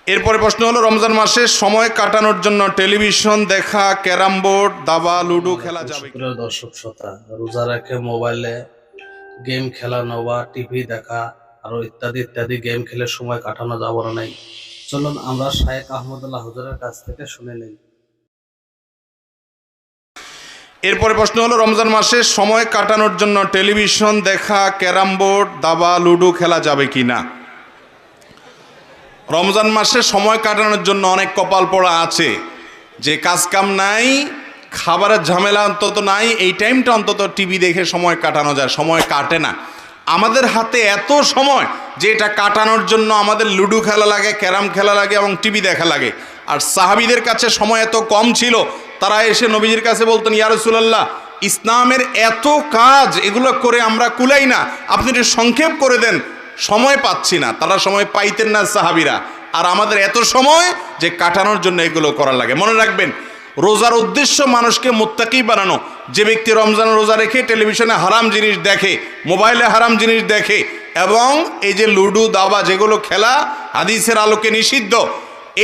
এরপরে প্রশ্ন হলো, রমজান মাসে সময় কাটানোর জন্য টেলিভিশন দেখা, ক্যারাম বোর্ড, দাবা, লুডো খেলা যাবে কি? প্রিয় দর্শক শ্রোতা, রোজা রেখে মোবাইলে গেম খেলানো বা টিভি দেখা আরো ইত্যাদি ইত্যাদি গেম খেলে সময় কাটানো যাব না নাই। চলুন আমরা শায়েখ আহমদুল্লাহ হুজুরের কাছ থেকে শুনে নিই। এরপরে প্রশ্ন হলো, রমজান মাসে সময় কাটানোর জন্য টেলিভিশন দেখা, ক্যারাম বোর্ড, দাবা, লুডো খেলা যাবে কি না? রমজান মাসে সময় কাটানোর জন্য অনেক কপাল পোড়া আছে, যে কাজ কাম নাই, খাবারের ঝামেলা অন্তত নাই, এই টাইমটা অন্তত টিভি দেখে সময় কাটানো যায়। সময় কাটে না। আমাদের হাতে এত সময় যে এটা কাটানোর জন্য আমাদের লুডো খেলা লাগে, ক্যারাম খেলা লাগে এবং টিভি দেখা লাগে। আর সাহাবীদের কাছে সময় এত কম ছিল, তারা এসে নবীজির কাছে বলতেন, ইয়া রাসূলুল্লাহ, ইসলামের এত কাজ, এগুলো করে আমরা কুলাই না, আপনি একটু সংক্ষেপ করে দেন, সময় পাচ্ছি না। তারা সময় পাইতেন না সাহাবীরা, আর আমাদের এত সময় যে কাটানোর জন্য এগুলো করা লাগে। মনে রাখবেন, রোজার উদ্দেশ্য মানুষকে মুত্তাকি বানানো। যে ব্যক্তি রমজান রোজা রেখে টেলিভিশনে হারাম জিনিস দেখে, মোবাইলে হারাম জিনিস দেখে এবং এই যে লুডো দাবা যেগুলো খেলা হাদিসের আলোকে নিষিদ্ধ,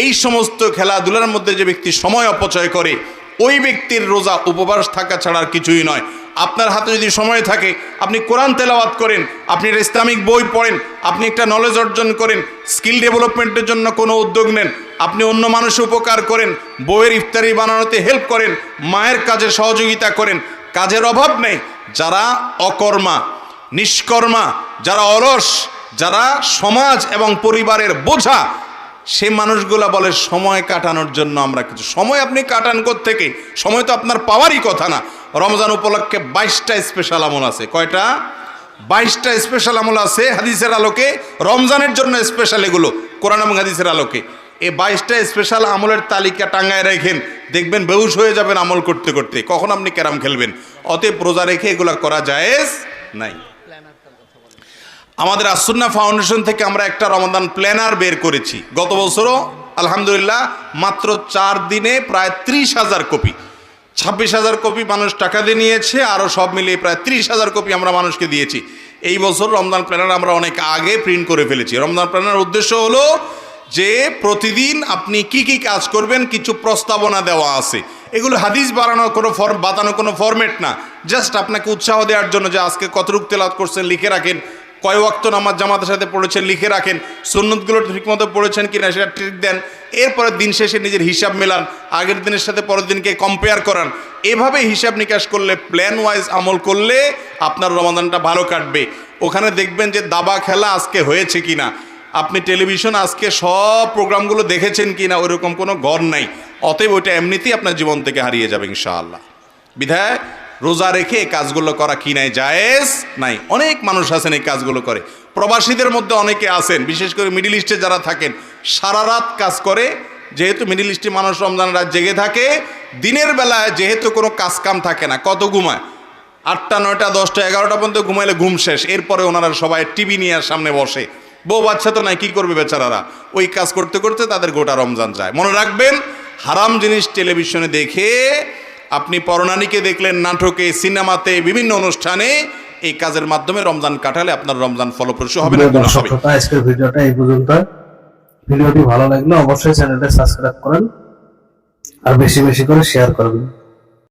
এই সমস্ত খেলাধুলার মধ্যে যে ব্যক্তি সময় অপচয় করে, ওই ব্যক্তির রোজা উপবাস থাকা ছাড়া আর কিছুই নয়। আপনার হাতে যদি সময় থাকে, আপনি কোরআন তেলাওয়াত করেন, আপনি একটা ইসলামিক বই পড়েন, আপনি একটা নলেজ অর্জন করেন, স্কিল ডেভেলপমেন্টের জন্য কোনো উদ্যোগ নেন, আপনি অন্য মানুষের উপকার করেন, বইয়ের ইফতারি বানানোতে হেল্প করেন, মায়ের কাজে সহযোগিতা করেন। কাজের অভাব নেই। যারা অকর্মা, নিষ্কর্মা, যারা অলস, যারা সমাজ এবং পরিবারের বোঝা, সে মানুষগুলা বলে সময় কাটানোর জন্য আমরা কিছু। সময় আপনি কাটান কোত্থেকে? সময় তো আপনার পাওয়ারই কথা না। রমজান উপলক্ষে 22টা স্পেশাল আমল আছে। কয়টা? 22টা স্পেশাল আমল আছে হাদিসের আলোকে। রমজানের জন্য স্পেশাল এগুলো, কোরআন এবং হাদিসের আলোকে। এই 22টা স্পেশাল আমলের তালিকা টাঙ্গায় রেখেন, দেখবেন বেহুশ হয়ে যাবেন আমল করতে করতে। কখন আপনি ক্যারাম খেলবেন? অতএব রোজা রেখে এগুলো করা জায়েজ নাই। আমাদের আসুন্নাহ ফাউন্ডেশন থেকে আমরা একটা রমাদান প্ল্যানার বের করেছি। গত বছরও আলহামদুলিল্লাহ মাত্র 4 দিনে প্রায় 30,000 কপি, 26,000 কপি মানুষ টাকা দিয়ে নিয়েছে, আরও সব মিলিয়ে প্রায় 30,000 কপি আমরা মানুষকে দিয়েছি। এই বছর রমজান প্ল্যানার আমরা অনেক আগে প্রিন্ট করে ফেলেছি। রমজান প্ল্যানার উদ্দেশ্য হলো যে প্রতিদিন আপনি কি কি কাজ করবেন, কিছু প্রস্তাবনা দেওয়া আছে। এগুলো হাদিস বানানোর কোনো বাতানো কোনো ফরম্যাট না, জাস্ট আপনাকে উৎসাহ দেওয়ার জন্য যে আজকে কতটুক তেলাওয়াত করছেন লিখে রাখেন, কয় ওয়াক্ত নামাজ জামাতের সাথে পড়েছেন লিখে রাখেন, সুন্নতগুলো ঠিকমতো পড়েছেন কিনা সেটা ঠিক দেন। এরপরে দিন শেষে নিজের হিসাব মেলান, আগের দিনের সাথে পরের দিনকে কম্পেয়ার করান। এভাবে হিসাব নিকাশ করলে, প্ল্যান ওয়াইজ আমল করলে আপনার রমাদানটা ভালো কাটবে। ওখানে দেখবেন যে দাবা খেলা আজকে হয়েছে কিনা, আপনি টেলিভিশন আজকে সব প্রোগ্রামগুলো দেখেছেন কিনা, ওইরকম কোনো গড় নাই। অতএব ওইটা এমনিতেই আপনার জীবন থেকে হারিয়ে যাবে ইনশাআল্লাহ। বিধায় রোজা রেখে এই কাজগুলো করা কি নাই? জায়েজ নাই। অনেক মানুষ আছেন এই কাজগুলো করে। প্রবাসীদের মধ্যে অনেকে আছেন, বিশেষ করে মিডিল ইস্টে যারা থাকেন, সারা রাত কাজ করে। যেহেতু মিডিল ইস্টে মানুষ রমজান রাত জেগে থাকে, দিনের বেলায় যেহেতু কোনো কাজ কাম থাকে না, কত ঘুমায়? 8টা 9টা 10টা 11টা পর্যন্ত ঘুমাইলে ঘুম শেষ। এরপরে ওনারা সবাই টিভি নিয়ে সামনে বসে। বউ বাচ্চা তো নাই, কী করবে বেচারারা? ওই কাজ করতে করতে তাদের গোটা রমজান যায়। মনে রাখবেন, হারাম জিনিস টেলিভিশনে দেখে, আপনি পরনারীকে দেখলেন নাটকে, সিনেমাতে, বিভিন্ন অনুষ্ঠানে, এই কাজের মাধ্যমে রমজান কাটালে আপনার রমজান ফলপ্রসূ হবে না। আজকের ভিডিওটা এই পর্যন্ত। ভিডিওটি ভালো লাগলে অবশ্যই চ্যানেলটা সাবস্ক্রাইব করেন আর বেশি বেশি করে শেয়ার করবেন।